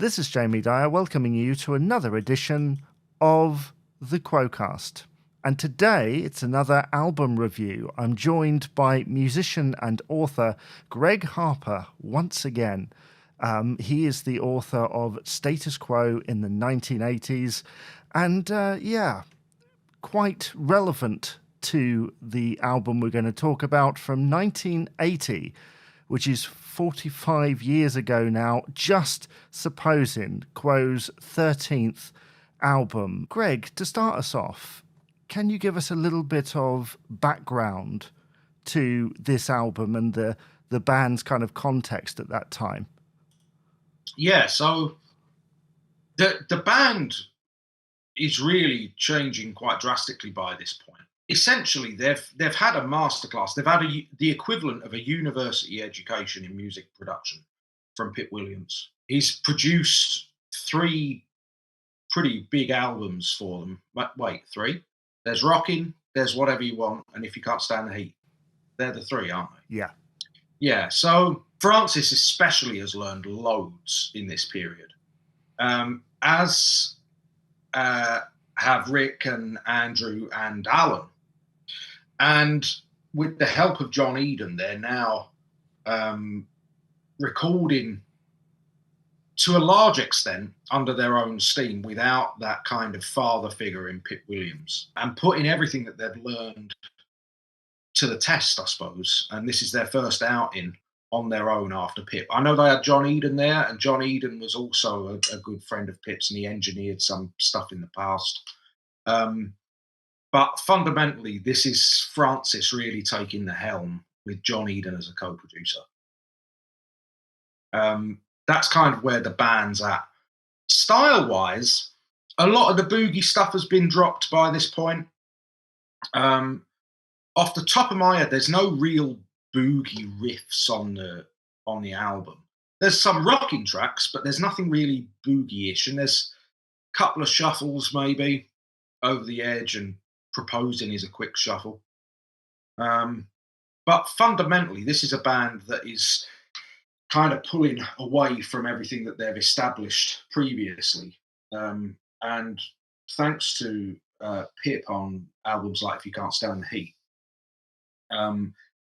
This is Jamie Dyer welcoming you to another edition of the Quo-Cast. And today it's another album review. I'm joined by musician and author Greg Harper once again. He is the author of Status Quo in the 1980s and quite relevant to the album we're going to talk about from 1980, which is 45 years ago now, Just Supposin, Quo's 13th album. Greg, to start us off, can you give us a little bit of background to this album and the band's kind of context at that time? Yeah, so the band is really changing quite drastically by this point. Essentially, they've had a masterclass. They've had the equivalent of a university education in music production from Pip Williams. He's produced 3 pretty big albums for them. Wait, 3? There's Rockin', there's Whatever You Want, and If You Can't Stand the Heat. They're the 3, aren't they? Yeah. Yeah, so Francis especially has learned loads in this period, as have Rick and Andrew and Alan. And with the help of John Eden, they're now recording to a large extent under their own steam without that kind of father figure in Pip Williams, and putting everything that they've learned to the test, I suppose. And this is their first outing on their own after Pip. I know they had John Eden there, and John Eden was also a good friend of Pip's, and he engineered some stuff in the past. But fundamentally, this is Francis really taking the helm with John Eden as a co-producer. That's kind of where the band's at. Style-wise, a lot of the boogie stuff has been dropped by this point. Off the top of my head, there's no real boogie riffs on the album. There's some rocking tracks, but there's nothing really boogie-ish. And there's a couple of shuffles maybe over the edge, and Proposin is a quick shuffle. But fundamentally, this is a band that is kind of pulling away from everything that they've established previously. And thanks to Pip on albums like If You Can't Stand the Heat,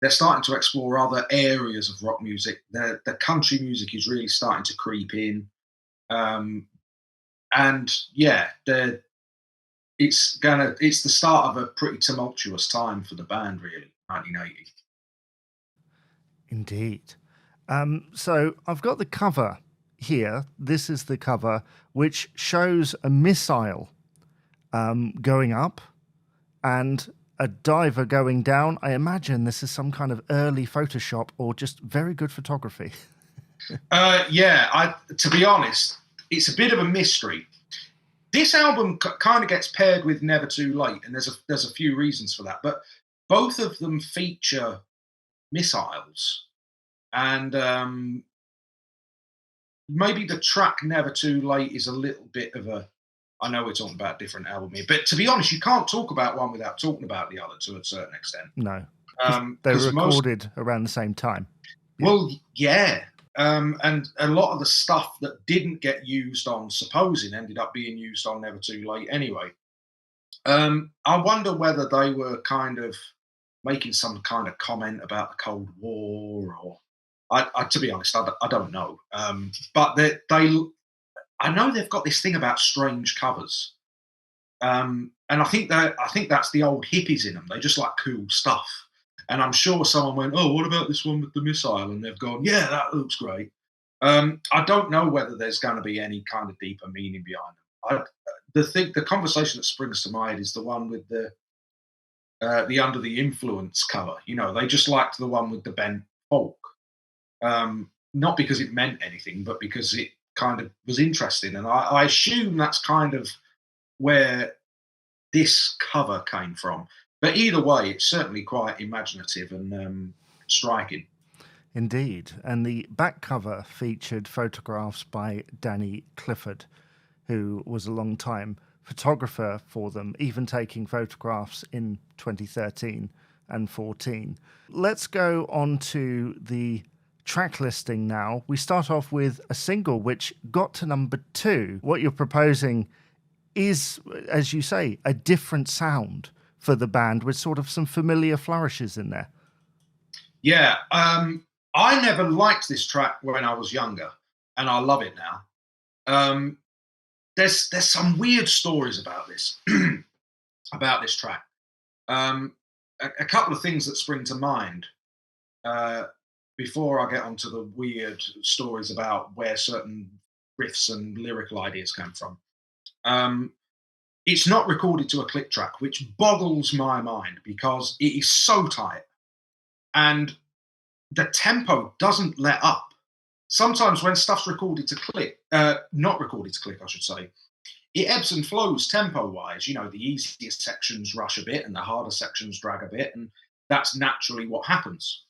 they're starting to explore other areas of rock music. The country music is really starting to creep in. And yeah, it's the start of a pretty tumultuous time for the band, really, 1980. Indeed. So I've got the cover here. This is the cover, which shows a missile going up and a diver going down. I imagine this is some kind of early Photoshop or just very good photography. To be honest, it's a bit of a mystery. This album kind of gets paired with Never Too Late, and there's a few reasons for that. But both of them feature missiles, and maybe the track Never Too Late is a little bit of a. I know we're talking about a different album here, but to be honest, you can't talk about one without talking about the other to a certain extent. No, they were recorded around the same time. Yeah. Well, yeah. And a lot of the stuff that didn't get used on Supposin ended up being used on Never Too Late anyway. I wonder whether they were kind of making some kind of comment about the Cold War, or to be honest, I don't know. But I know they've got this thing about strange covers, and I think that's the old hippies in them. They just like cool stuff. And I'm sure someone went, "Oh, what about this one with the missile?" And they've gone, "Yeah, that looks great." I don't know whether there's going to be any kind of deeper meaning behind them. The conversation that springs to mind is the one with the Under the Influence cover. You know, they just liked the one with the bent folk, not because it meant anything, but because it kind of was interesting. And I assume that's kind of where this cover came from. But either way, it's certainly quite imaginative and striking. Indeed. And the back cover featured photographs by Danny Clifford, who was a long-time photographer for them, even taking photographs in 2013 and 14. Let's go on to the track listing now. We start off with a single which got to number 2. What You're Proposing is, as you say, a different sound for the band with sort of some familiar flourishes in there. Yeah, I never liked this track when I was younger, and I love it now. There's some weird stories about this about this track. A couple of things that spring to mind before I get onto the weird stories about where certain riffs and lyrical ideas come from. It's not recorded to a click track, which boggles my mind because it is so tight and the tempo doesn't let up. Sometimes when stuff's recorded to click, not recorded to click, I should say, it ebbs and flows tempo-wise. You know, the easiest sections rush a bit and the harder sections drag a bit, and that's naturally what happens.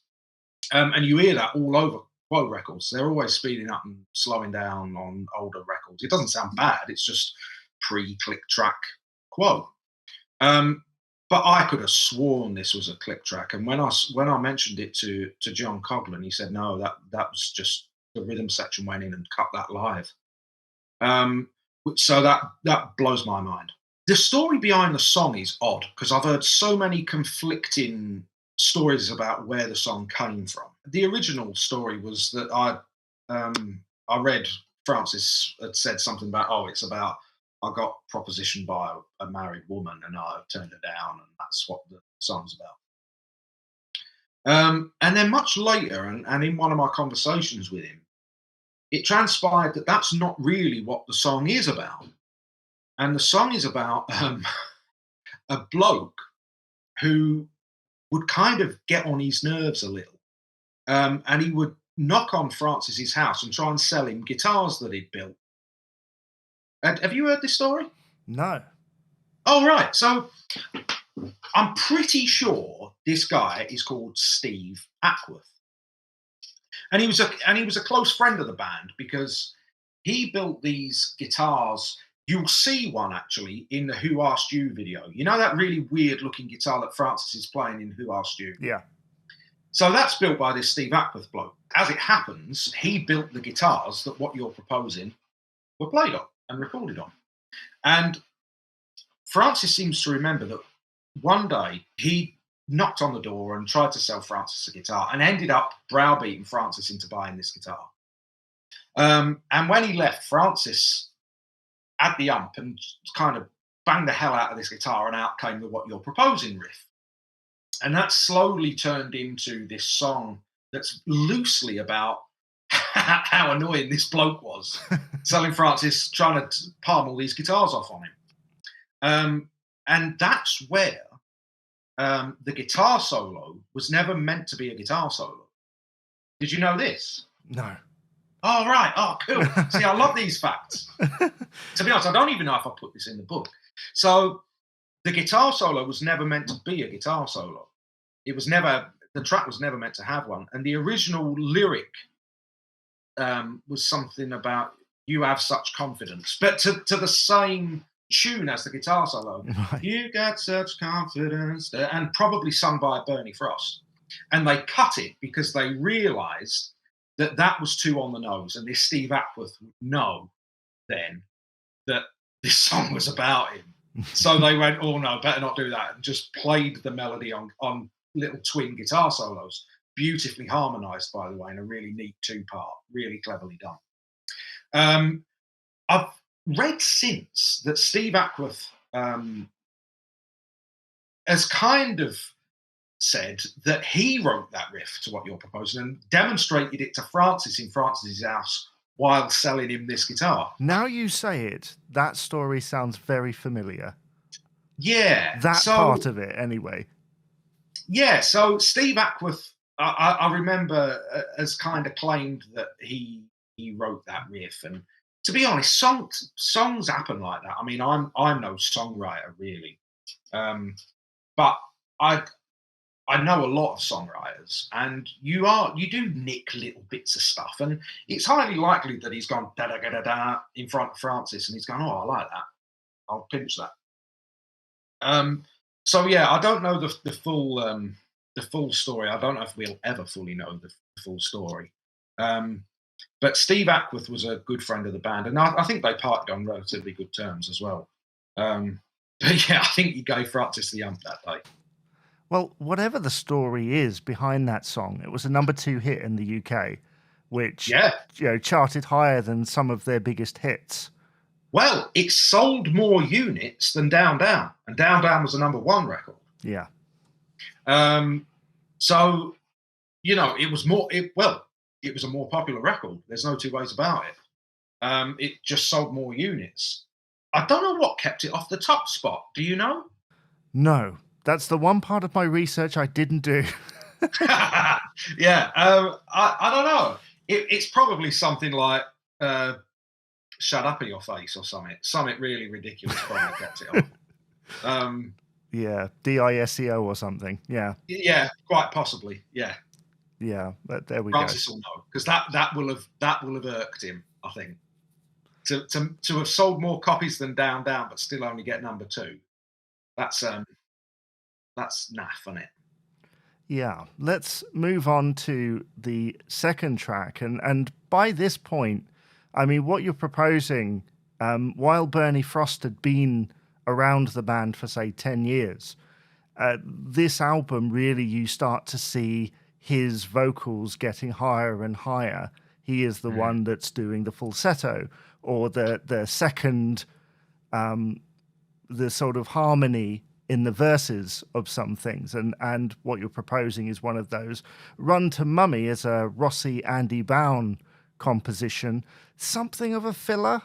And you hear that all over Quo records. They're always speeding up and slowing down on older records. It doesn't sound bad. It's just pre-click track Quo. But I could have sworn this was a click track. And when I mentioned it to John Coughlin, he said, no, that was just the rhythm section went in and cut that live. So that blows my mind. The story behind the song is odd because I've heard so many conflicting stories about where the song came from. The original story was that I read Francis had said something about, it's about I got propositioned by a married woman and I turned her down, and that's what the song's about. And then much later, and in one of my conversations with him, it transpired that that's not really what the song is about. And the song is about a bloke who would kind of get on his nerves a little. And he would knock on Francis's house and try and sell him guitars that he'd built. Have you heard this story? No. Oh, right. So I'm pretty sure this guy is called Steve Ackworth. And he was a close friend of the band because he built these guitars. You'll see one actually in the Who Asked You video. You know that really weird looking guitar that Francis is playing in Who Asked You? Yeah. So that's built by this Steve Ackworth bloke. As it happens, he built the guitars that What You're Proposing were played on and recorded on. And Francis seems to remember that one day he knocked on the door and tried to sell Francis a guitar and ended up browbeating Francis into buying this guitar. And when he left, Francis had the ump and kind of banged the hell out of this guitar, and out came the What You're Proposing riff. And that slowly turned into this song that's loosely about how annoying this bloke was, selling Francis, trying to palm all these guitars off on him. And that's where the guitar solo was never meant to be a guitar solo. Did you know this? No. Oh, right. Oh, cool. See, I love these facts. To be honest, I don't even know if I put this in the book. So the guitar solo was never meant to be a guitar solo. The track was never meant to have one. And the original lyric was something about you have such confidence, but to the same tune as the guitar solo. Right. You got such confidence, and probably sung by Bernie Frost. And they cut it because they realised that was too on the nose, and this Steve Ackworth would know then that this song was about him. So they went, oh no, better not do that, and just played the melody on little twin guitar solos, beautifully harmonised, by the way, in a really neat 2-part, really cleverly done. I've read since that Steve Ackworth has kind of said that he wrote that riff to What You're Proposing and demonstrated it to Francis in Francis's house while selling him this guitar. Now you say it, that story sounds very familiar. Yeah. That part of it, anyway. Yeah, so Steve Ackworth, I remember, has kind of claimed that he wrote that riff. And to be honest, songs happen like that. I mean, I'm no songwriter, really. But I know a lot of songwriters, and you do nick little bits of stuff, and it's highly likely that he's gone da da da da da in front of Francis, and he's gone, oh, I like that, I'll pinch that. So yeah, I don't know the full story. I don't know if we'll ever fully know the full story. But Steve Ackworth was a good friend of the band, and I think they parted on relatively good terms as well. But yeah, I think he gave Francis the ump that day. Well, whatever the story is behind that song, it was a number 2 hit in the UK, which charted higher than some of their biggest hits. Well, it sold more units than Down Down, and Down Down was a number 1 record. Yeah. So, it was more. It was a more popular record. There's no two ways about it. It just sold more units. I don't know what kept it off the top spot. Do you know? No, that's the one part of my research I didn't do. Yeah, I don't know. It's probably something like "Shut Up in Your Face" or something. Something really ridiculous probably kept it off. Yeah, DISEO or something. Yeah. Yeah, quite possibly. Yeah. Yeah, but there we Francis go. will know, because that will have irked him, I think. To have sold more copies than Down Down, but still only get number 2. That's naff, isn't it? Yeah, let's move on to the second track, and by this point, I mean, what you're proposing, while Bernie Frost had been around the band for say 10 years, this album really you start to see his vocals getting higher and higher. He is the one that's doing the falsetto or the second, the sort of harmony in the verses of some things, and what you're proposing is one of those. Run to Mummy is a Rossi Andy Bown composition, something of a filler.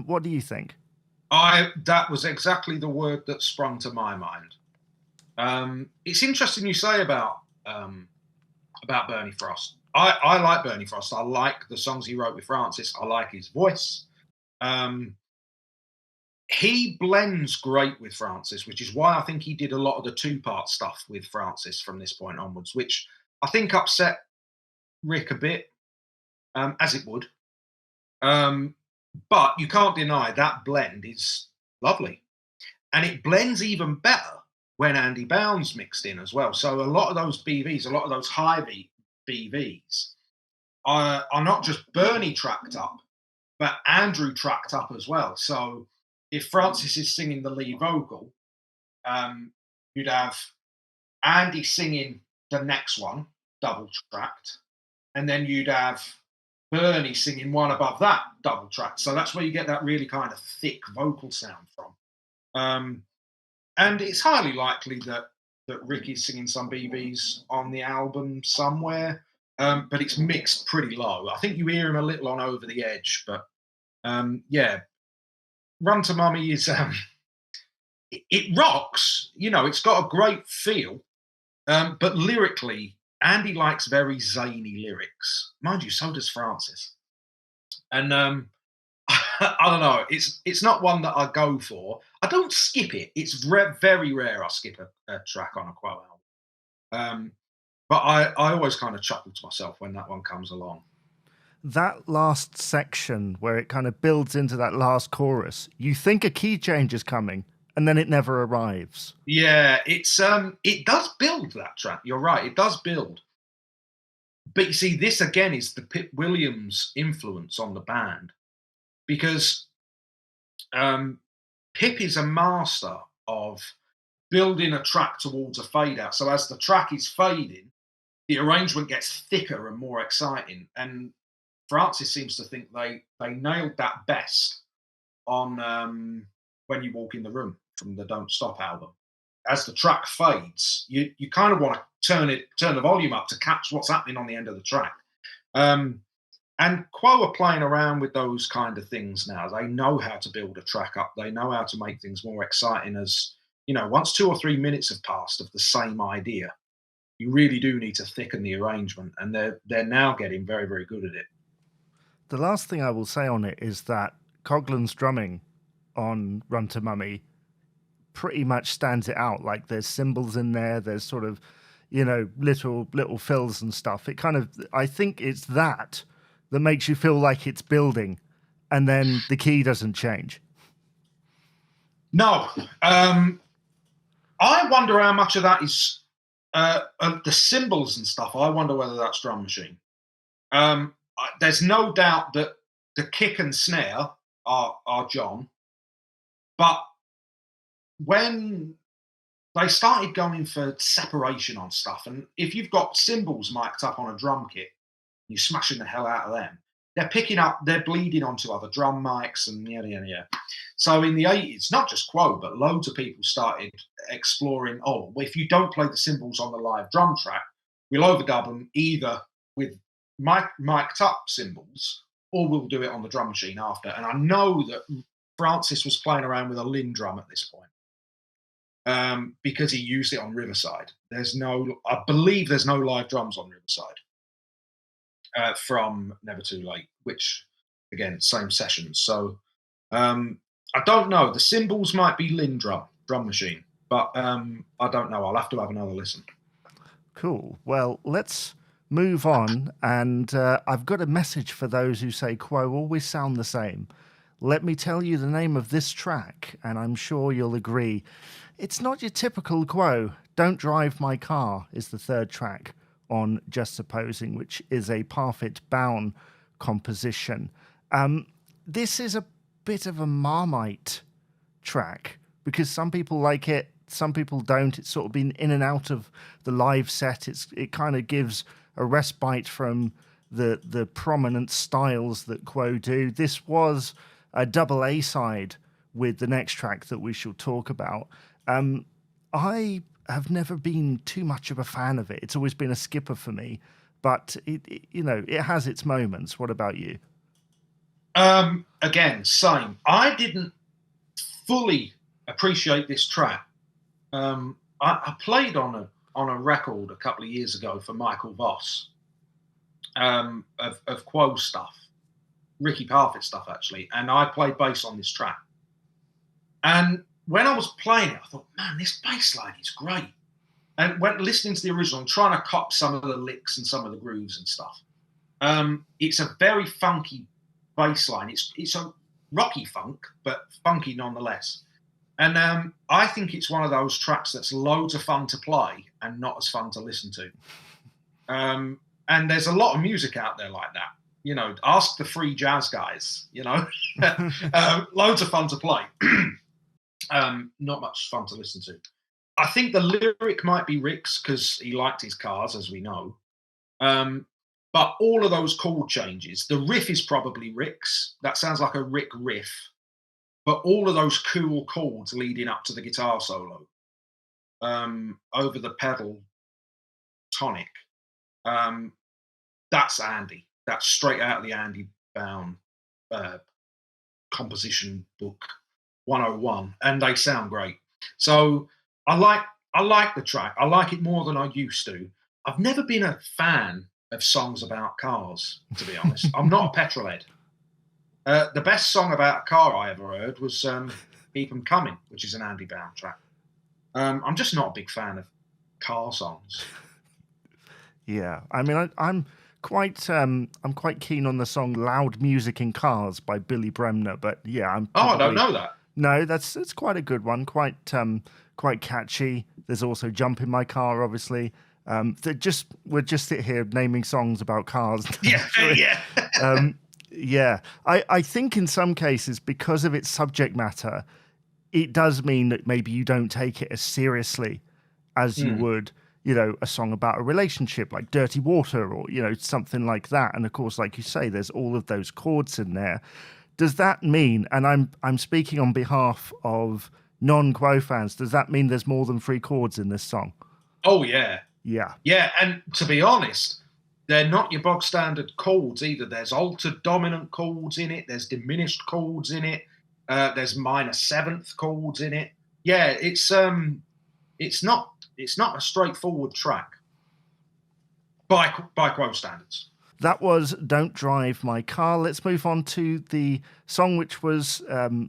What do you think? That was exactly the word that sprung to my mind. It's interesting you say about Bernie Frost. I like Bernie Frost. I like the songs he wrote with Francis. I like his voice. He blends great with Francis, which is why I think he did a lot of the 2-part stuff with Francis from this point onwards, which I think upset Rick a bit, as it would. But you can't deny that blend is lovely. And it blends even better when Andy Bown's mixed in as well. So a lot of those BVs, a lot of those high BVs are not just Bernie tracked up, but Andrew tracked up as well. So if Francis is singing the lead vocal, you'd have Andy singing the next one, double tracked, and then you'd have Bernie singing one above that, double tracked. So that's where you get that really kind of thick vocal sound from. And it's highly likely that Rick is singing some BBs on the album somewhere, but it's mixed pretty low. I think you hear him a little on Over the Edge, but yeah, Run to Mummy is it rocks. It's got a great feel, but lyrically, Andy likes very zany lyrics. Mind you, so does Francis. And I don't know. It's not one that I go for. I don't skip it. It's very rare I skip a track on a Quo album. But I always kind of chuckle to myself when that one comes along. That last section where it kind of builds into that last chorus, you think a key change is coming, and then it never arrives. Yeah, it does build, that track. You're right, it does build. But you see, this again is the Pip Williams influence on the band, because Pip is a master of building a track towards a fade out. So as the track is fading, the arrangement gets thicker and more exciting. And Francis seems to think they nailed that best on When You Walk in the Room from the Don't Stop album. As the track fades, you kind of want to turn the volume up to catch what's happening on the end of the track. And Quo are playing around with those kind of things now. They know how to build a track up. They know how to make things more exciting. As once 2 or 3 minutes have passed of the same idea, you really do need to thicken the arrangement, and they're now getting very, very good at it. The last thing I will say on it is that Coughlan's drumming on Run to Mummy pretty much stands it out. Like, there's cymbals in there, there's sort of, little fills and stuff. It kind of, I think it's that makes you feel like it's building, and then the key doesn't change. No. I wonder how much of that is the cymbals and stuff. I wonder whether that's drum machine. there's no doubt that the kick and snare are John, but when they started going for separation on stuff, and if you've got cymbals mic'd up on a drum kit, you're smashing the hell out of them. They're bleeding onto other drum mics and yeah. So in the 80s, not just Quo, but loads of people started exploring, if you don't play the cymbals on the live drum track, we'll overdub them either with mic'd up cymbals or we'll do it on the drum machine after. And I know that Francis was playing around with a Linn drum at this point. Because he used it on Riverside. I believe there's no live drums on Riverside from Never Too Late, which again, same sessions. So I don't know. The cymbals might be Linn drum machine, but I don't know. I'll have to have another listen. Cool. Well, let's move on. And I've got a message for those who say Quo always sound the same. Let me tell you the name of this track, and I'm sure you'll agree. It's not your typical Quo. Don't Drive My Car is the third track on Just Supposin, which is a Parfit Bown composition. This is a bit of a Marmite track because some people like it, some people don't. It's sort of been in and out of the live set. It kind of gives a respite from the prominent styles that Quo do. This was a double A-side with the next track that we shall talk about. I have never been too much of a fan of it. It's always been a skipper for me, but it has its moments. What about you? Again, same. I didn't fully appreciate this track. I played on a record a couple of years ago for Michael Voss of Quo stuff. Ricky Parfit stuff, actually, and I played bass on this track. And when I was playing it, I thought, man, this bass line is great. And when listening to the original, and trying to cop some of the licks and some of the grooves and stuff, it's a very funky bass line. It's a rocky funk, but funky nonetheless. And I think it's one of those tracks that's loads of fun to play and not as fun to listen to. And there's a lot of music out there like that. Ask the free jazz guys, loads of fun to play. Not much fun to listen to. I think the lyric might be Rick's because he liked his cars, as we know. But all of those chord changes, the riff is probably Rick's. That sounds like a Rick riff. But all of those cool chords leading up to the guitar solo over the pedal tonic, that's Andy. That's straight out of the Andy Bown composition book 101, and they sound great. So I like the track. I like it more than I used to. I've never been a fan of songs about cars, to be honest. I'm not a petrol head. The best song about a car I ever heard was Keep 'Em Coming, which is an Andy Bown track. I'm just not a big fan of car songs. Yeah, I mean, I'm quite keen on the song "Loud Music in Cars" by Billy Bremner, but yeah, I don't know that. No, it's quite a good one, quite catchy. There's also "Jump in My Car," obviously. We'll just sit here naming songs about cars. Yeah. I think in some cases, because of its subject matter, it does mean that maybe you don't take it as seriously as you would, a song about a relationship like Dirty Water or, something like that. And of course, like you say, there's all of those chords in there. Does that mean, and I'm speaking on behalf of non-Quo fans, does that mean there's more than 3 chords in this song? Oh, yeah. Yeah. Yeah, and to be honest, they're not your bog standard chords either. There's altered dominant chords in it. There's diminished chords in it. There's minor 7th chords in it. Yeah, it's not a straightforward track by Quo standards. That was Don't Drive My Car. Let's move on to the song which was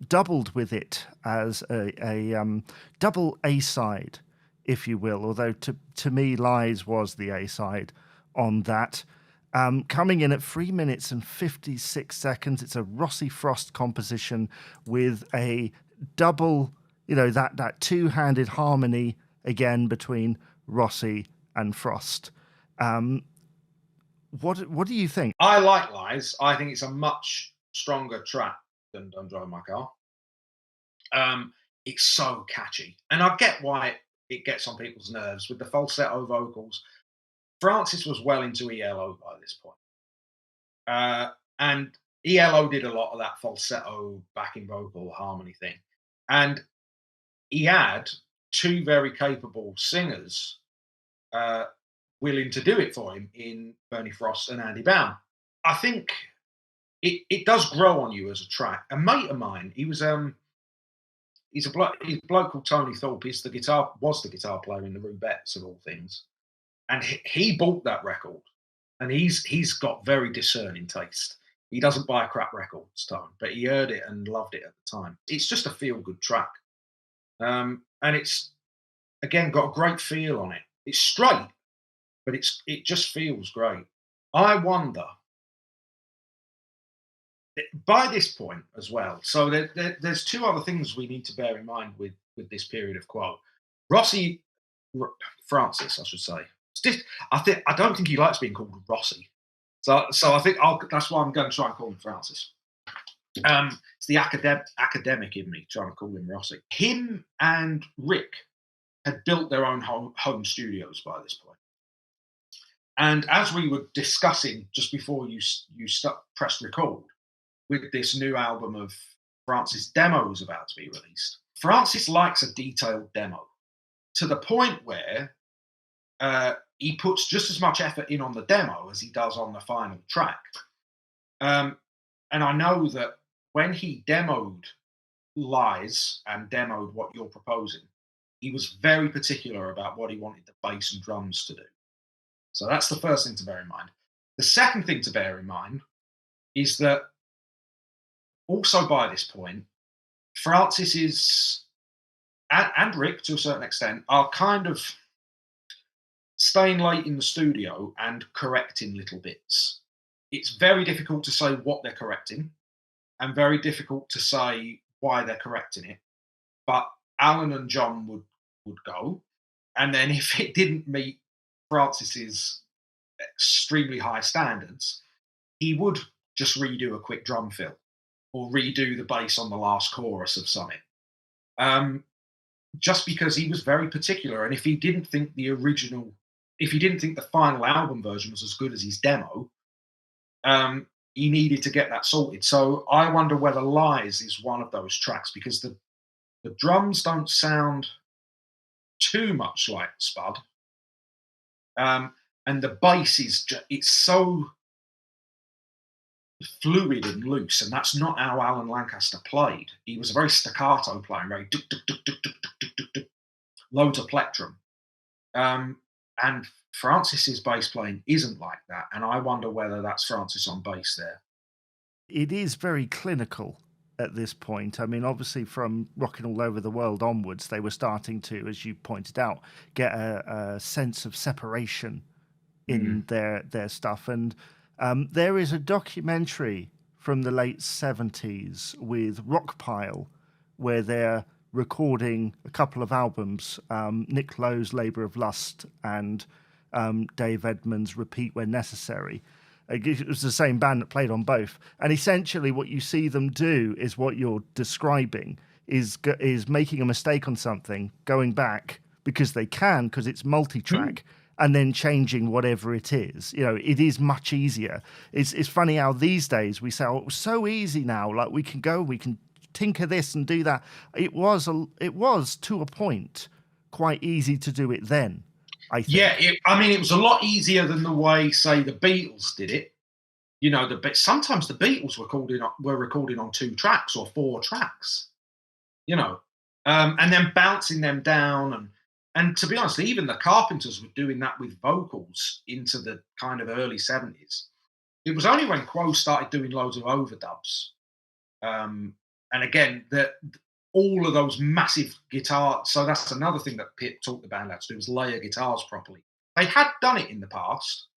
doubled with it as a double A-side, if you will, although to me Lies was the A-side on that. Coming in at 3 minutes and 56 seconds. It's a Rossi Frost composition with a double, that two-handed harmony again between Rossi and Frost. What do you think? I like Lies. I think it's a much stronger track than Don't Drive My Car. Um, it's so catchy, and I get why it gets on people's nerves with the falsetto vocals. Francis was well into ELO by this point, and ELO did a lot of that falsetto backing vocal harmony thing, and he had two very capable singers uh, willing to do it for him in Bernie Frost and Andy Baum. I think it does grow on you as a track. A mate of mine, he's a bloke called Tony Thorpe. Was the guitar player in the Rubettes of all things, and he bought that record, and he's got very discerning taste. He doesn't buy crap records, Tone, but he heard it and loved it at the time. It's just a feel good track, and it's again got a great feel on it. It's straight, but it just feels great. I wonder by this point as well. So there's two other things we need to bear in mind with this period of Quo. Rossi, Francis, I should say. I don't think he likes being called Rossi. So I think that's why I'm going to try and call him Francis. It's the academic in me trying to call him Rossi. Him and Rick had built their own home studios by this point. And as we were discussing just before you pressed record, with this new album of Francis demos about to be released, Francis likes a detailed demo to the point where he puts just as much effort in on the demo as he does on the final track. And I know that when he demoed Lies and demoed What You're Proposing, he was very particular about what he wanted the bass and drums to do. So that's the first thing to bear in mind. The second thing to bear in mind is that also by this point, Francis is, and Rick to a certain extent, are kind of staying late in the studio and correcting little bits. It's very difficult to say what they're correcting and very difficult to say why they're correcting it. But Alan and John would go. And then if it didn't meet Francis's extremely high standards, he would just redo a quick drum fill or redo the bass on the last chorus of something. Just because he was very particular. And if he didn't think the final album version was as good as his demo, he needed to get that sorted. So I wonder whether Lies is one of those tracks because the drums don't sound too much like Spud. And the bass it's so fluid and loose, and that's not how Alan Lancaster played. He was a very staccato player, very loads of plectrum. And Francis's bass playing isn't like that, and I wonder whether that's Francis on bass there. It is very clinical at this point. I mean, obviously from Rocking All Over the World onwards, they were starting to, as you pointed out, get a sense of separation in their stuff. And there is a documentary from the late 70s with Rockpile where they're recording a couple of albums, Nick Lowe's Labour of Lust and Dave Edmunds' Repeat When Necessary. It was the same band that played on both. And essentially what you see them do is what you're describing, is making a mistake on something, going back because they can, because it's multi-track, and then changing whatever it is. You know, it is much easier. It's funny how these days we say, oh, it's so easy now. Like we can tinker this and do that. It was to a point quite easy to do it then, I think. Yeah, it was a lot easier than the way, say, the Beatles did it. You know, sometimes the Beatles were recording on 2 tracks or 4 tracks. You know, and then bouncing them down and to be honest, even the Carpenters were doing that with vocals into the kind of early 70s. It was only when Quo started doing loads of overdubs. And again, all of those massive guitars. So that's another thing that Pip taught the band how to do, was layer guitars properly. They had done it in the past,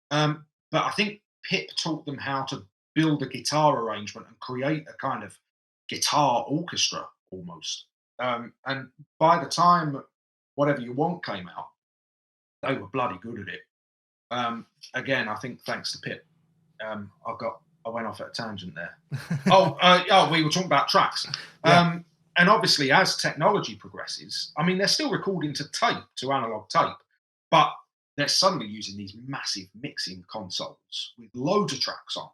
but I think Pip taught them how to build a guitar arrangement and create a kind of guitar orchestra almost. And by the time Whatever You Want came out, they were bloody good at it. Again, I think thanks to Pip, I went off at a tangent there. We were talking about tracks. Yeah. And obviously, as technology progresses, I mean, they're still recording to tape, to analog tape, but they're suddenly using these massive mixing consoles with loads of tracks on.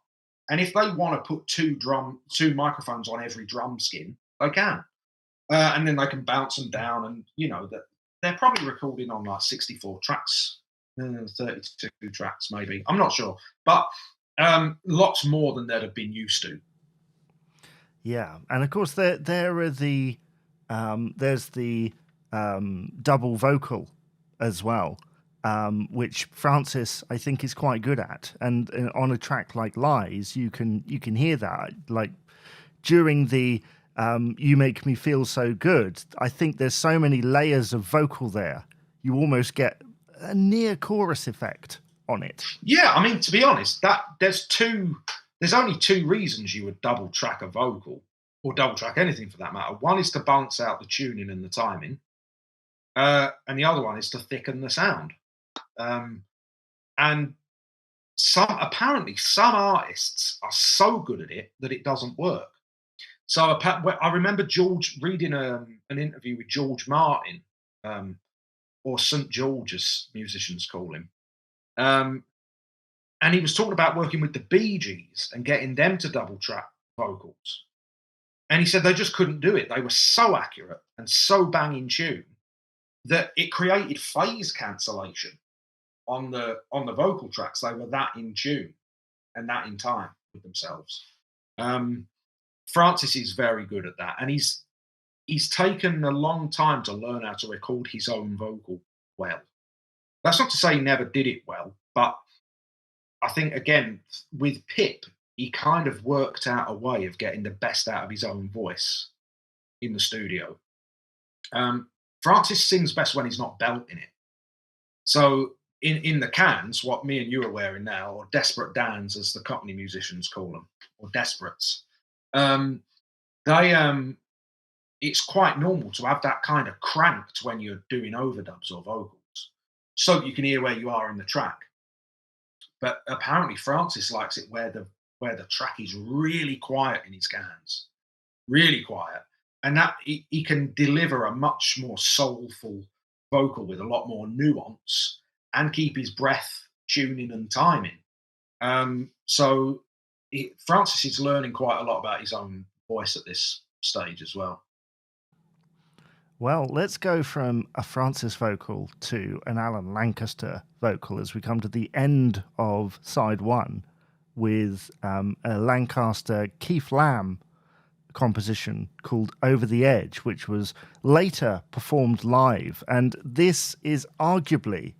And if they want to put two microphones on every drum skin, they can. And then they can bounce them down, and that they're probably recording on like 64 tracks, 32 tracks maybe. I'm not sure, but lots more than they'd have been used to. Yeah, and of course there are there's the double vocal as well, which Francis I think is quite good at, and on a track like Lies, you can hear that like during the You Make Me Feel So Good. I think there's so many layers of vocal there, you almost get a near chorus effect on it. Yeah, I mean, to be honest, there's only two reasons you would double track a vocal, or double track anything for that matter. One is to balance out the tuning and the timing, and the other one is to thicken the sound. And apparently some artists are so good at it that it doesn't work. So I remember George reading an interview with George Martin, or St. George as musicians call him. And he was talking about working with the Bee Gees and getting them to double track vocals. And he said they just couldn't do it. They were so accurate and so bang in tune that it created phase cancellation on the vocal tracks. They were that in tune and that in time with themselves. Francis is very good at that, and he's taken a long time to learn how to record his own vocal well. That's not to say he never did it well, but I think, again, with Pip, he kind of worked out a way of getting the best out of his own voice in the studio. Francis sings best when he's not belting it. So in the cans, what me and you are wearing now, or Desperate Dans, as the company musicians call them, or Desperates, it's quite normal to have that kind of cranked when you're doing overdubs or vocals, so you can hear where you are in the track. But apparently Francis likes it where the track is really quiet in his cans, really quiet, and that he can deliver a much more soulful vocal with a lot more nuance and keep his breath, tuning and timing. So Francis is learning quite a lot about his own voice at this stage as well. Well, let's go from a Francis vocal to an Alan Lancaster vocal as we come to the end of side one with a Lancaster Keith Lamb composition called Over the Edge, which was later performed live. And this is arguably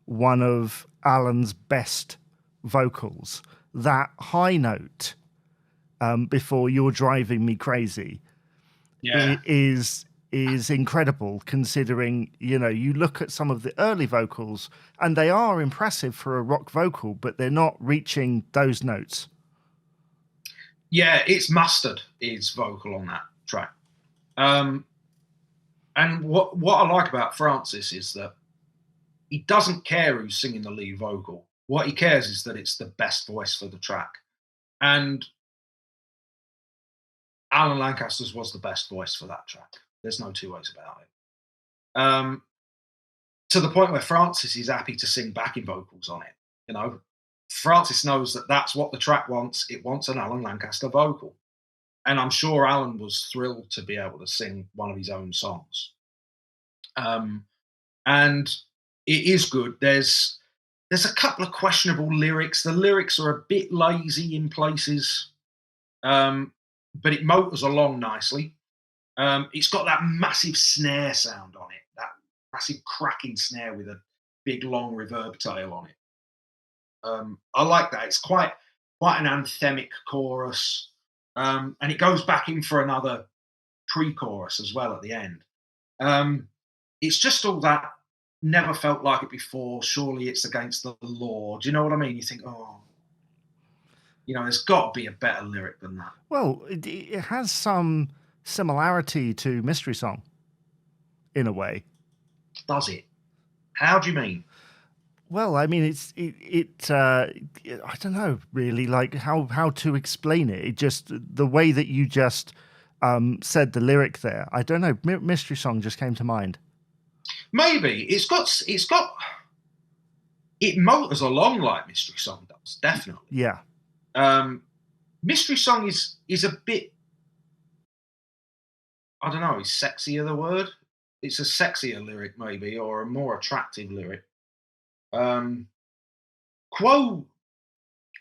one of Alan's best vocals. That high note before You're Driving Me Crazy is incredible, considering, you look at some of the early vocals and they are impressive for a rock vocal, but they're not reaching those notes. Yeah, it's Mustard is vocal on that track. And what I like about Francis is that he doesn't care who's singing the lead vocal. What he cares is that it's the best voice for the track. And Alan Lancaster's was the best voice for that track. There's no two ways about it. To the point where Francis is happy to sing backing vocals on it. Francis knows that that's what the track wants. It wants an Alan Lancaster vocal. And I'm sure Alan was thrilled to be able to sing one of his own songs. And it is good. There's a couple of questionable lyrics. The lyrics are a bit lazy in places, but it motors along nicely. It's got that massive snare sound on it, that massive cracking snare with a big long reverb tail on it. I like that. It's quite an anthemic chorus, and it goes back in for another pre-chorus as well at the end. It's just all that never felt like it before. Surely it's against the law. Do you know what I mean? You think, there's got to be a better lyric than that. Well, it has some similarity to Mystery Song in a way. Does it? How do you mean? Well, I mean, I don't know really, like how to explain it. It just the way that you just said the lyric there. I don't know. Mystery Song just came to mind. Maybe it motors along like Mystery Song does, definitely. Yeah. Mystery Song is a bit, I don't know, is sexier the word? It's a sexier lyric maybe, or a more attractive lyric. Um, Quo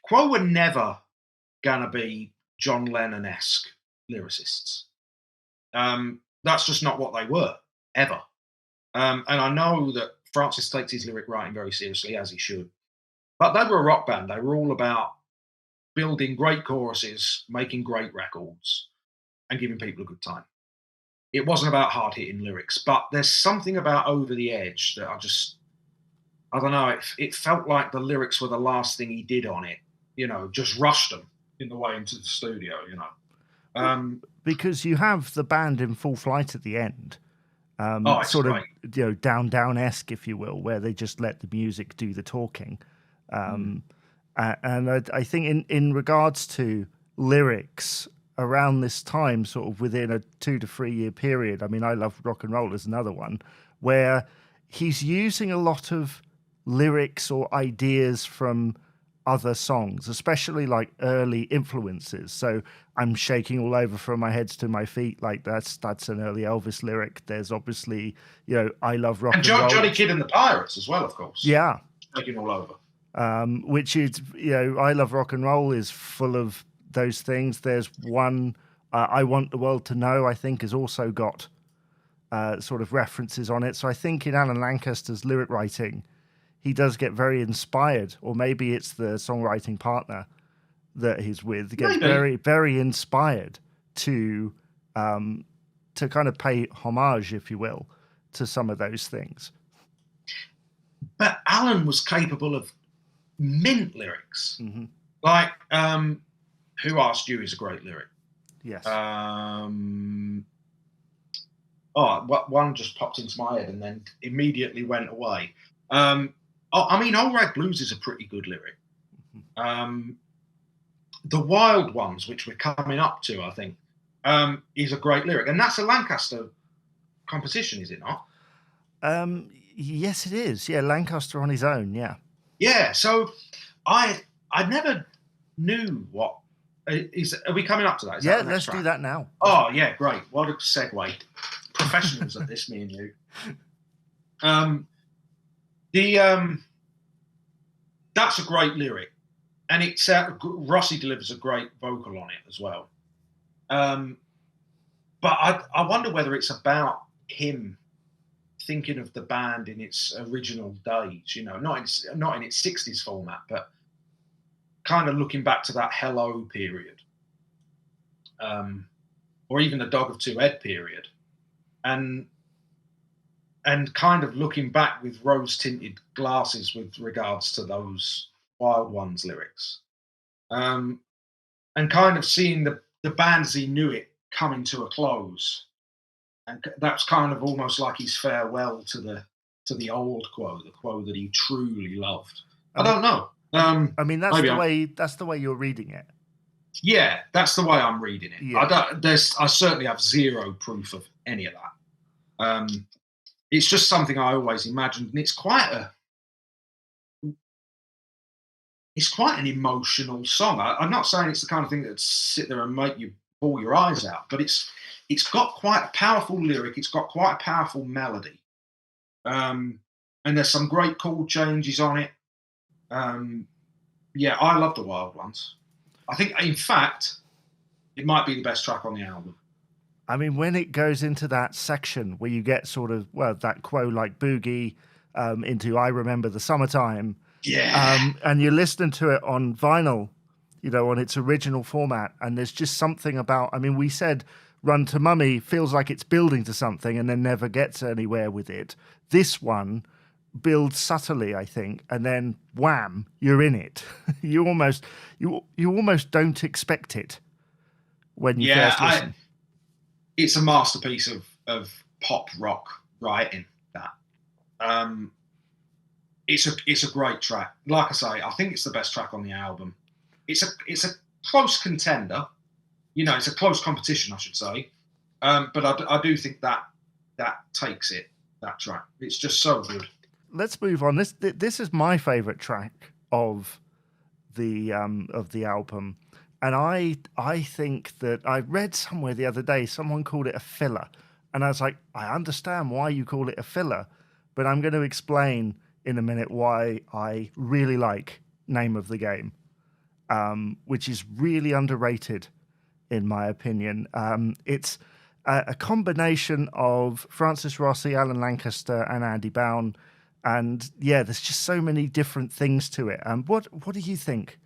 Quo were never gonna be John Lennon-esque lyricists. That's just not what they were, ever. And I know that Francis takes his lyric writing very seriously, as he should. But they were a rock band. They were all about building great choruses, making great records, and giving people a good time. It wasn't about hard hitting lyrics, but there's something about Over the Edge that I don't know, it felt like the lyrics were the last thing he did on it, just rushed them in the way into the studio. Because you have the band in full flight at the end. It's Sort great. of, down-esque, if you will, where they just let the music do the talking. And I think in regards to lyrics around this time, sort of within a 2 to 3 year period, I mean, I Love Rock and Roll is another one, where he's using a lot of lyrics or ideas from other songs, especially like early influences. So I'm shaking all over from my head to my feet. Like that's an early Elvis lyric. There's obviously, I Love Rock and Roll. Johnny Kidd and the Pirates as well, of course. Yeah. Shaking all over. Which is, I Love Rock and Roll is full of those things. There's one, I Want the World to Know, I think has also got sort of references on it. So I think in Alan Lancaster's lyric writing, he does get very inspired, or maybe it's the songwriting partner that he's with gets very, very inspired to kind of pay homage, if you will, to some of those things. But Alan was capable of mint lyrics. Mm-hmm. Like, Who Asked You is a great lyric. Yes. One just popped into my head and then immediately went away. Old Rag Blues is a pretty good lyric. The Wild Ones, which we're coming up to, I think, is a great lyric. And that's a Lancaster composition, is it not? Yes, it is. Yeah, Lancaster on his own, yeah. Yeah, so I never knew what... Are we coming up to that? Is that let's do that now. Oh, yeah, great. What a segue. Professionals at this, me and you. That's a great lyric, and it's Rossi delivers a great vocal on it as well. But I wonder whether it's about him thinking of the band in its original days, not in its 60s format, but kind of looking back to that Hello period, or even the Dog of Two Head period, and kind of looking back with rose-tinted glasses with regards to those Wild Ones lyrics, and kind of seeing the band as he knew it coming to a close, and that's kind of almost like his farewell to the old Quo, the Quo that he truly loved. I don't know. That's the way you're reading it. Yeah, that's the way I'm reading it. Yeah. I certainly have zero proof of any of that. It's just something I always imagined, and it's quite an emotional song. I'm not saying it's the kind of thing that sit there and make you bawl your eyes out, but it's got quite a powerful lyric. It's got quite a powerful melody, and there's some great chord changes on it. Yeah, I love the Wild Ones. I think, in fact, it might be the best track on the album. I mean, when it goes into that section where you get sort of, that Quo-like boogie into I Remember the Summertime. Yeah. And you're listening to it on vinyl, on its original format. And there's just something about, I mean, we said Run to Mummy feels like it's building to something and then never gets anywhere with it. This one builds subtly, I think, and then wham, you're in it. you almost don't expect it when you first listen. It's a masterpiece of pop rock writing, that. it's a great track. Like I say, I think it's the best track on the album. It's a close contender. It's a close competition, I should say. But I do think that takes it. That track, it's just so good. Let's move on. This is my favorite track of the album, and I think that I read somewhere the other day someone called it a filler, and I was like, I understand why you call it a filler, but I'm going to explain in a minute why I really like Name of the Game, which is really underrated in my opinion. It's a combination of Francis Rossi, Alan Lancaster, and Andy Bown. And yeah, there's just so many different things to it. What do you think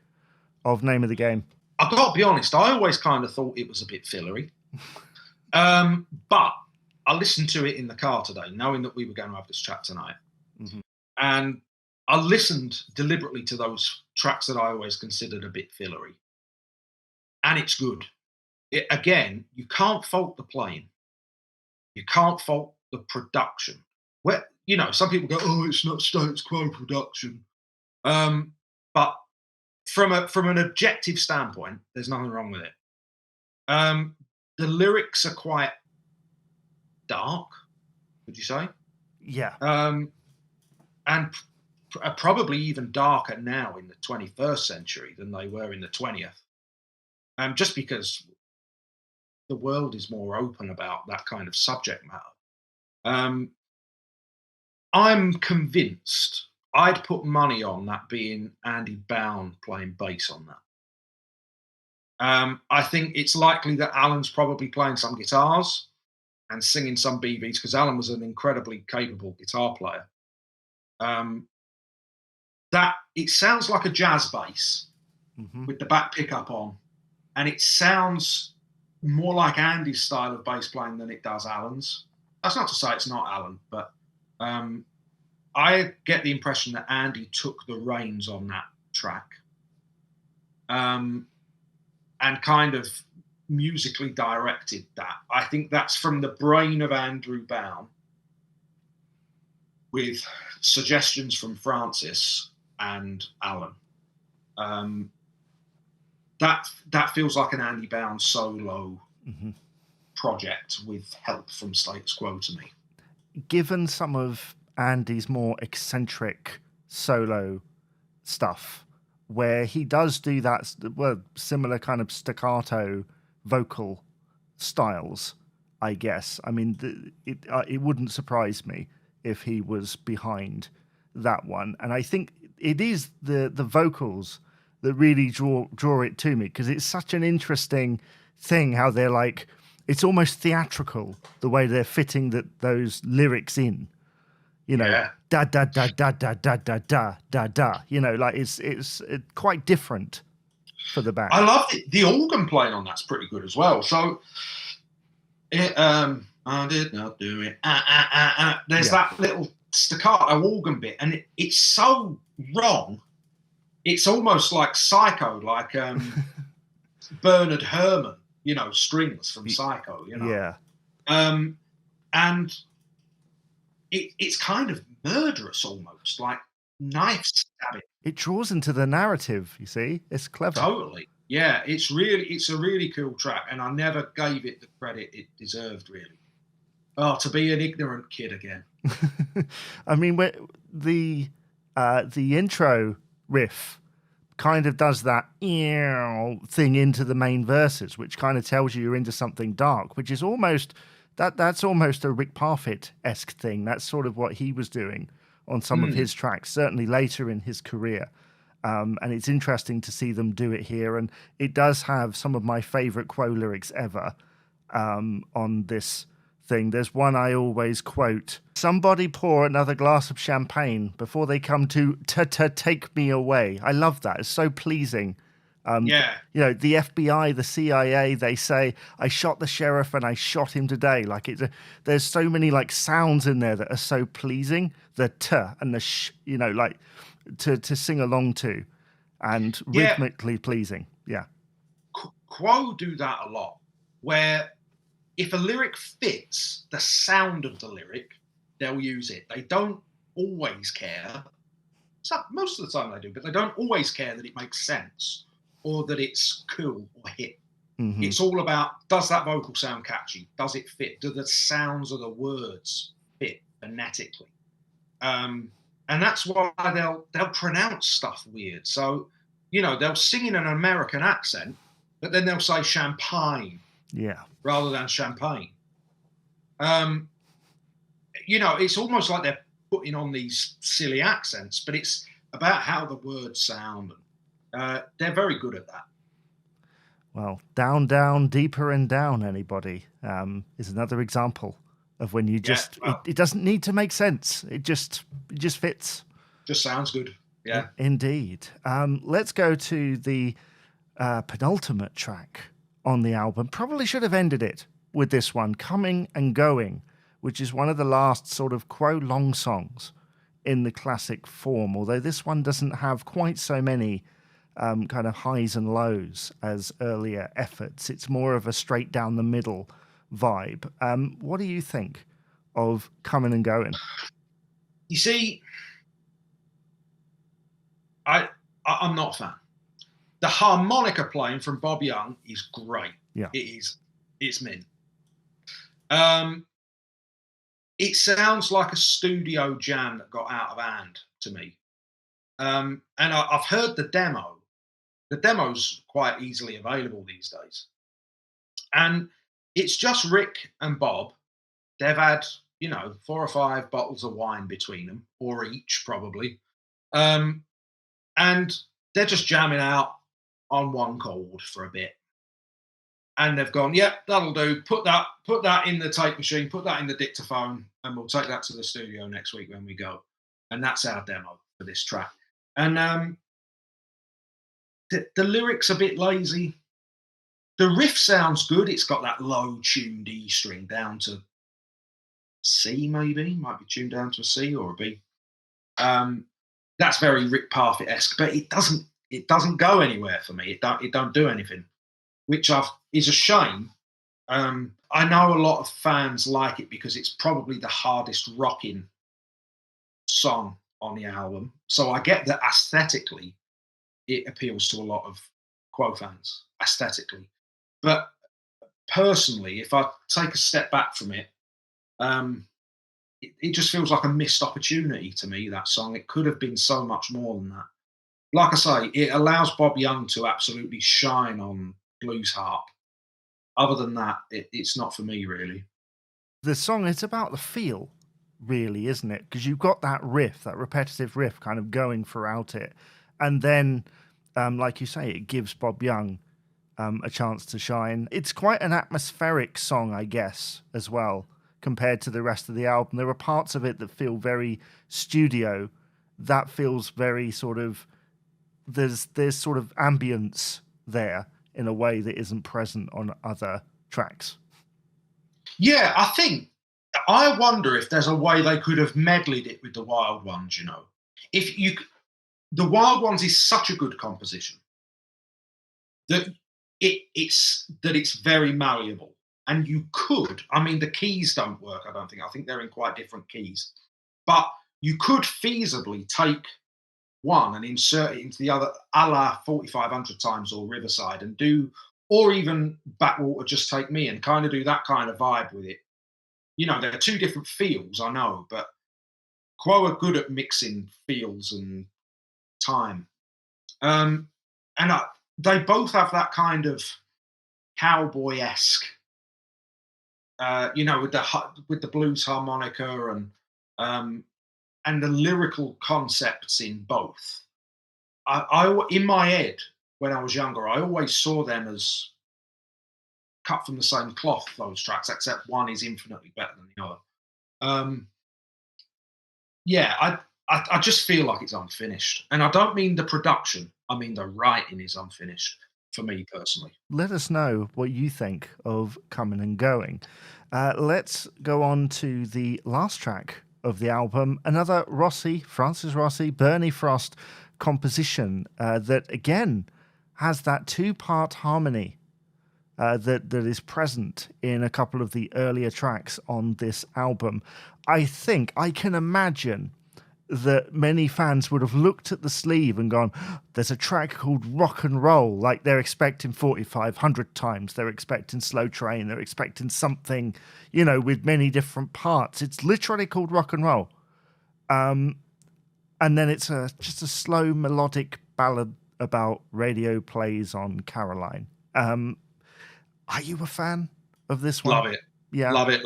of Name of the Game? I've got to be honest, I always kind of thought it was a bit fillery. But I listened to it in the car today, knowing that we were going to have this chat tonight. Mm-hmm. And I listened deliberately to those tracks that I always considered a bit fillery. And it's good. Again, you can't fault the playing. You can't fault the production. Some people go, "Oh, it's not Status Quo production," but from an objective standpoint, there's nothing wrong with it. The lyrics are quite dark, would you say? Yeah. And probably even darker now in the 21st century than they were in the 20th. Just because the world is more open about that kind of subject matter. I'm convinced I'd put money on that being Andy Bown playing bass on that. I think it's likely that Alan's probably playing some guitars and singing some BBs, because Alan was an incredibly capable guitar player. That it sounds like a jazz bass with the back pickup on, and it sounds more like Andy's style of bass playing than it does Alan's. That's not to say it's not Alan, but I get the impression that Andy took the reins on that track and kind of musically directed that. I think that's from the brain of Andrew Bown, with suggestions from Francis and Alan. That feels like an Andy Bown solo project with help from Status Quo to me. Given some of Andy's more eccentric solo stuff, where he does do that, similar kind of staccato vocal styles, I guess. I mean, it wouldn't surprise me if he was behind that one. And I think it is the vocals that really draw it to me, because it's such an interesting thing how they're like, it's almost theatrical the way they're fitting those lyrics in. Da da da da da da da da da. Like it's quite different for the band. I love the organ playing on that's pretty good as well. So I did not do it. There's that little staccato organ bit, and it's so wrong. It's almost like Psycho, like Bernard Herrmann, strings from Psycho, Yeah. And it's kind of murderous almost, like knife stabbing. It draws into the narrative, you see. It's clever. Totally. Yeah, it's a really cool track, and I never gave it the credit it deserved, really. Oh, to be an ignorant kid again. I mean, the intro riff kind of does that thing into the main verses, which kind of tells you you're into something dark, which is almost that's almost a Rick Parfitt-esque thing. That's sort of what he was doing on some of his tracks, certainly later in his career. And it's interesting to see them do it here. And it does have some of my favorite Quo lyrics ever on this thing. There's one I always quote: "Somebody pour another glass of champagne before they come to take me away." I love that. It's so pleasing. The FBI, the CIA, they say, "I shot the sheriff and I shot him today." Like there's so many like sounds in there that are so pleasing. The t and the sh, like to sing along to, and rhythmically pleasing. Yeah. Quo do that a lot, where if a lyric fits the sound of the lyric, they'll use it. They don't always care, most of the time they do, but they don't always care that it makes sense or that it's cool or hit. Hmm. It's all about, does that vocal sound catchy? Does it fit? Do the sounds of the words fit phonetically? And that's why they'll pronounce stuff weird. So, they'll sing in an American accent, but then they'll say champagne Yeah. rather than champagne. It's almost like they're putting on these silly accents, but it's about how the words sound. They're very good at that. Well, down, down, deeper and down, anybody, is another example of when you just, it doesn't need to make sense. It just fits. Just sounds good. Yeah. Indeed. Let's go to the penultimate track on the album. Probably should have ended it with this one, Coming and Going, which is one of the last sort of Quo long songs in the classic form, although this one doesn't have quite so many kind of highs and lows as earlier efforts. It's more of a straight down the middle vibe. What do you think of Coming and Going? You see, I'm not a fan. The harmonica playing from Bob Young is great. Yeah. It's mint. It sounds like a studio jam that got out of hand to me. And I've heard the demo. The demo's quite easily available these days. And it's just Rick and Bob. They've had, 4 or 5 bottles of wine between them, or each probably. And they're just jamming out on one chord for a bit. And they've gone, yep, that'll do. Put that in the tape machine, put that in the dictaphone, and we'll take that to the studio next week when we go. And that's our demo for this track. And the lyrics a bit lazy. The riff sounds good. It's got that low tuned E string down to C, maybe. Might be tuned down to a C or a B. That's very Rick Parfitt-esque, but it doesn't go anywhere for me. It don't do anything, which is a shame. I know a lot of fans like it because it's probably the hardest rocking song on the album. So I get that aesthetically it appeals to a lot of Quo fans, aesthetically. But personally, if I take a step back from it, it just feels like a missed opportunity to me, that song. It could have been so much more than that. Like I say, it allows Bob Young to absolutely shine on blues harp. Other than that, it's not for me, really. The song, it's about the feel, really, isn't it? Because you've got that riff, that repetitive riff kind of going throughout it. And then, like you say, it gives Bob Young a chance to shine. It's quite an atmospheric song, I guess, as well, compared to the rest of the album. There are parts of it that feel very studio. That feels very sort of, there's sort of ambience there in a way that isn't present on other tracks. Yeah, I wonder if there's a way they could have medleyed it with the Wild Ones, The Wild Ones is such a good composition that it's very malleable. And you could, the keys don't work, I don't think. I think they're in quite different keys. But you could feasibly take one and insert it into the other, a la 4500 Times or Riverside, and do, or even Backwater Just Take Me, and kind of do that kind of vibe with it. There are two different feels, I know, but Quo are good at mixing feels and time. They both have that kind of cowboy-esque, with the blues harmonica and the lyrical concepts in both. I in my head, when I was younger, I always saw them as cut from the same cloth, those tracks, except one is infinitely better than the other. I just feel like it's unfinished. And I don't mean the production, I mean the writing is unfinished, for me personally. Let us know what you think of Coming and Going. Let's go on to the last track of the album, another Francis Rossi, Bernie Frost composition that again has that 2-part harmony that is present in a couple of the earlier tracks on this album. I think I can imagine that many fans would have looked at the sleeve and gone, there's a track called Rock and Roll. Like they're expecting 4,500 times. They're expecting Slow Train. They're expecting something, with many different parts. It's literally called Rock and Roll. And then it's just a slow melodic ballad about radio plays on Caroline. Are you a fan of this one? Love it. Yeah. Love it.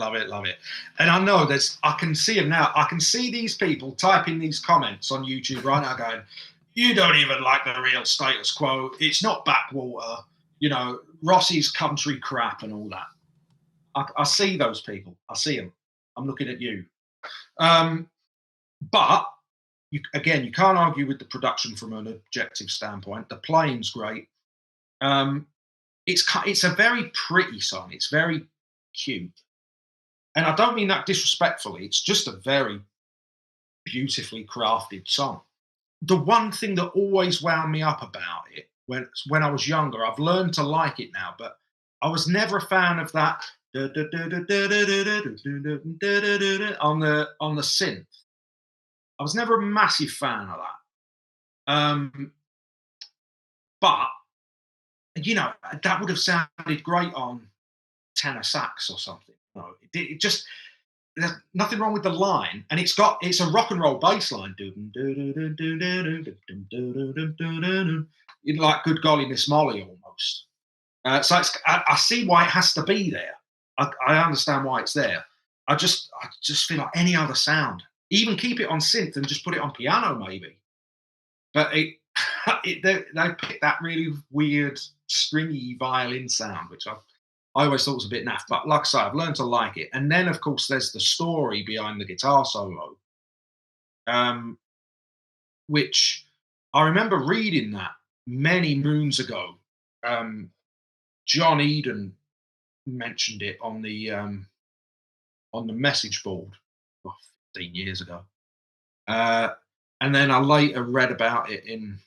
And I know I can see them now. I can see these people typing these comments on YouTube right now going, you don't even like the real Status Quo. It's not Backwater. Rossi's country crap and all that. I see those people. I see them. I'm looking at you. But you can't argue with the production from an objective standpoint. The playing's great. It's a very pretty song. It's very cute. And I don't mean that disrespectfully. It's just a very beautifully crafted song. The one thing that always wound me up about it when I was younger, I've learned to like it now, but I was never a fan of that on the synth. I was never a massive fan of that. But that would have sounded great on tenor sax or something. It just, there's nothing wrong with the line, and it's a rock and roll bass line. Like Good Golly Miss Molly almost. So I see why it has to be there. I understand why it's there. I just feel like any other sound, even keep it on synth and just put it on piano maybe. But they picked that really weird stringy violin sound, which I always thought was a bit naff. But like I say, I've learned to like it. And then, of course, there's the story behind the guitar solo, which I remember reading that many moons ago. John Eden mentioned it on the message board 15 years ago. And then I later read about it in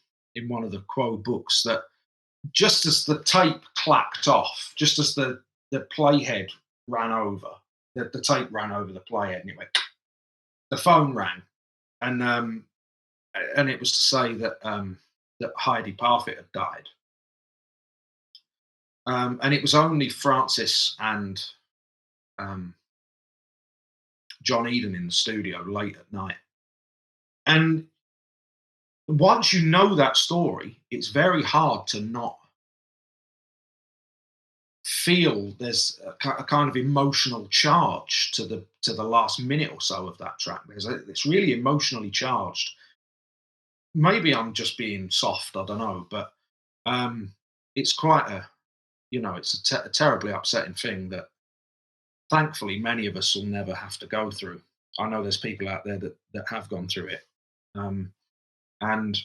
one of the Quo books, that just as the tape clacked off, just as the playhead ran over, the tape ran over the playhead and it went, the phone rang. And it was to say that Heidi Parfitt had died. And it was only Francis and John Eden in the studio late at night. And once you know that story, it's very hard to not feel there's a kind of emotional charge to the last minute or so of that track. It's really emotionally charged. Maybe I'm just being soft, I don't know, but it's quite it's a terribly upsetting thing that thankfully many of us will never have to go through. I know there's people out there that have gone through it. And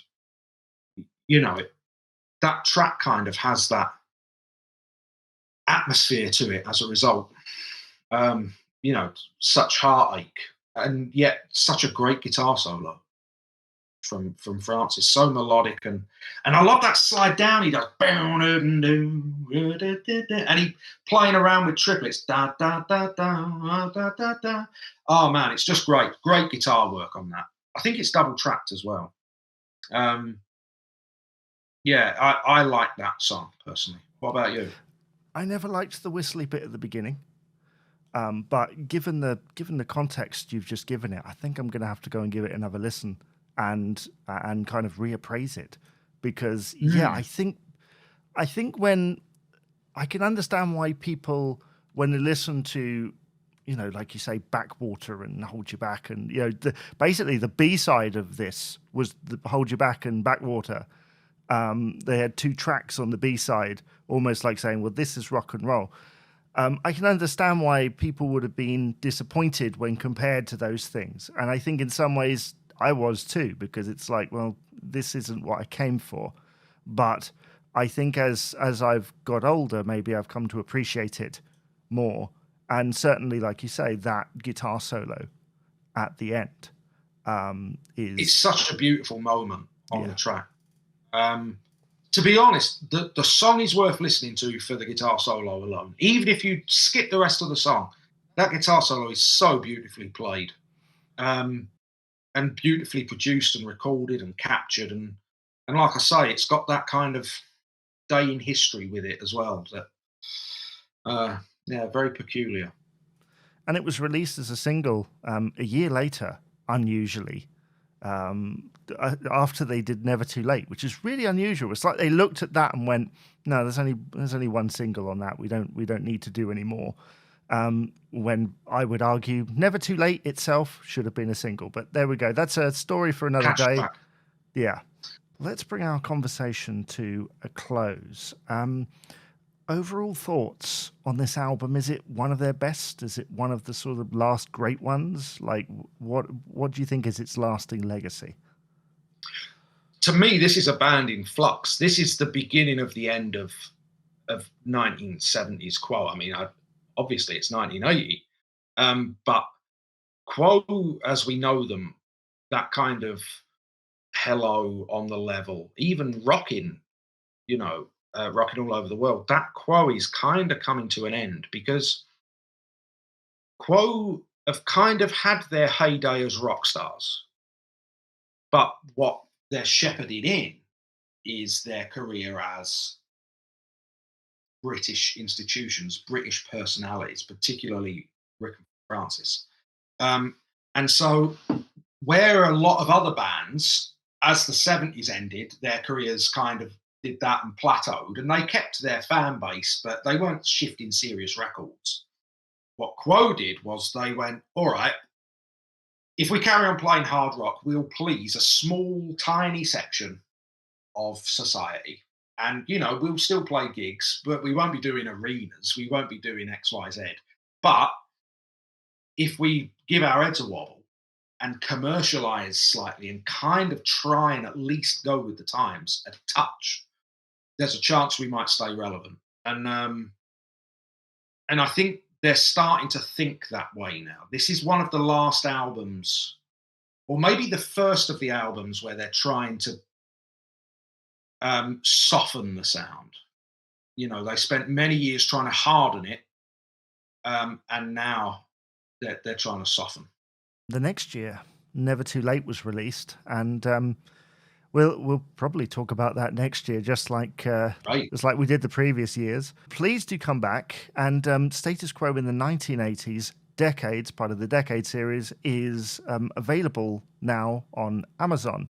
that track kind of has that atmosphere to it as a result. Such heartache, and yet such a great guitar solo from Francis, so melodic, and I love that slide down he does, and he playing around with triplets, da da da da da da da. Oh man, it's just great guitar work on that. I think it's double tracked as well. I like that song personally. What about you? I never liked the whistly bit at the beginning, but given the context you've just given it, I think I'm going to have to go and give it another listen and kind of reappraise it, because I think when I can understand why people, when they listen to, like you say, Backwater and Hold You Back, and basically the B-side of this was the Hold You Back and Backwater. They had two tracks on the B-side, almost like saying, well, this is rock and roll. I can understand why people would have been disappointed when compared to those things. And I think in some ways I was too, because it's like, well, this isn't what I came for. But I think as I've got older, maybe I've come to appreciate it more. And certainly, like you say, that guitar solo at the end is... It's such a beautiful moment on the track. To be honest, the song is worth listening to for the guitar solo alone. Even if you skip the rest of the song, that guitar solo is so beautifully played. and beautifully produced and recorded and captured, and like I say, it's got that kind of day in history with it as well. That yeah, very peculiar. And it was released as a single a year later, unusually, after they did Never Too Late, which is really unusual. It's like they looked at that and went, "No, there's only one single on that. We don't need to do any more." When I would argue Never Too Late itself should have been a single, but there we go. That's a story for another day. Cashback. Yeah. Let's bring our conversation to a close. Overall thoughts on this album? Is it one of their best? Is it one of the sort of last great ones? Like, what do you think is its lasting legacy? To me, this is a band in flux. This is the beginning of the end of 1970s Quo. I mean, obviously it's 1980, but Quo, as we know them, that kind of Hello on the Level, even rocking, rocking all over the world, that Quo is kind of coming to an end, because Quo have kind of had their heyday as rock stars, but what they're shepherded in is their career as British institutions, British personalities, particularly Rick and Francis. And so, where a lot of other bands, as the 70s ended, their careers kind of did that and plateaued, and they kept their fan base, but they weren't shifting serious records. What Quo did was they went, all right, if we carry on playing hard rock, we'll please a small, tiny section of society. And, we'll still play gigs, but we won't be doing arenas. We won't be doing X, Y, Z. But if we give our heads a wobble and commercialize slightly and kind of try and at least go with the times a touch, there's a chance we might stay relevant. And I think they're starting to think that way now. This is one of the last albums, or maybe the first of the albums, where they're trying to soften the sound. They spent many years trying to harden it, and now they're trying to soften. The next year, Never Too Late was released, and we'll probably talk about that next year, just like just like we did the previous years. Please do come back. And Status Quo in the 1980s, Decades, part of the Decade series, is available now on Amazon.